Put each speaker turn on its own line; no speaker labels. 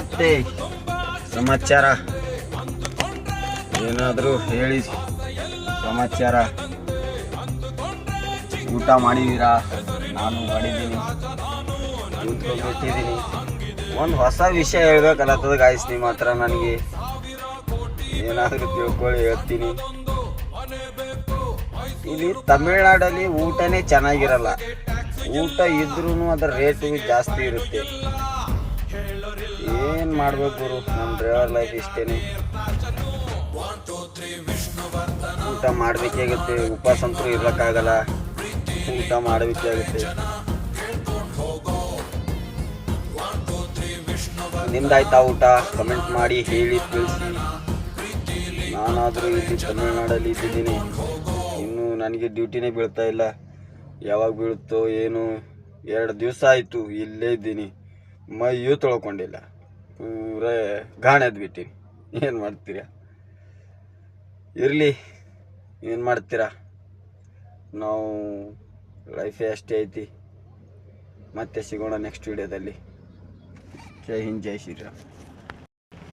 ಮತ್ತೆ ಸಮಾಚಾರ ಏನಾದರೂ ಹೇಳಿ. ಸಮಾಚಾರ ಊಟ ಮಾಡಿದ್ದೀರಾ? ನಾನು ಮಾಡಿದ್ದೀನಿ, ಕೂತ್ಕೊಂಡ್ಬಿಟ್ಟಿದ್ದೀನಿ. ಒಂದು ಹೊಸ ವಿಷಯ ಹೇಳ್ಬೇಕಲ್ಲತ್ತದ ಗಾಯ್ಸ್ ನಿಮ್ಮ ಹತ್ರ. ನನಗೆ ಏನಾದರೂ ತಿಳ್ಕೊಳ್ಳಿ ಹೇಳ್ತೀನಿ. ಇಲ್ಲಿ ತಮಿಳ್ನಾಡಲ್ಲಿ ಊಟನೇ ಚೆನ್ನಾಗಿರಲ್ಲ. ಊಟ ಇದ್ರೂ ಅದರ ರೇಟು ಜಾಸ್ತಿ ಇರುತ್ತೆ. ಏನು ಮಾಡ್ಬೇಕು ಗುರು, ನಮ್ಮ ಡ್ರೈವರ್ ಲೈಫ್ ಇಷ್ಟೇನೆ. ಊಟ ಮಾಡಬೇಕಾಗುತ್ತೆ, ಉಪವಾಸ ಅಂತೂ ಇರೋಕ್ಕಾಗಲ್ಲ, ಊಟ ಮಾಡಬೇಕಾಗುತ್ತೆ. ನಿಮ್ದಾಯ್ತಾ ಊಟ? ಕಮೆಂಟ್ ಮಾಡಿ ಹೇಳಿ, ತಿಳಿಸಿ. ನಾನಾದರೂ ಇಲ್ಲಿ ತಮಿಳ್ನಾಡಲ್ಲಿ ಇದ್ದಿದ್ದೀನಿ, ಇನ್ನೂ ನನಗೆ ಡ್ಯೂಟಿನೇ ಬೀಳ್ತಾ ಇಲ್ಲ. ಯಾವಾಗ ಬೀಳುತ್ತೋ ಏನು. 2 ದಿವಸ ಆಯಿತು ಇಲ್ಲೇ ಇದ್ದೀನಿ, ಮೈಯೂ ತೊಳ್ಕೊಂಡಿಲ್ಲ, ಪೂರ ಗಾಣೆದ್ಬಿಟ್ಟಿನಿ. ಏನು ಮಾಡ್ತೀರಾ? ಇರಲಿ, ಏನು ಮಾಡ್ತೀರಾ, ನಾವು ಲೈಫೇ ಅಷ್ಟೇ ಐತಿ. ಮತ್ತೆ ಸಿಗೋಣ ನೆಕ್ಸ್ಟ್ ವಿಡಿಯೋದಲ್ಲಿ. ಜೈ ಹಿಂದ್, ಜೈ ಶ್ರೀರಾಮ್.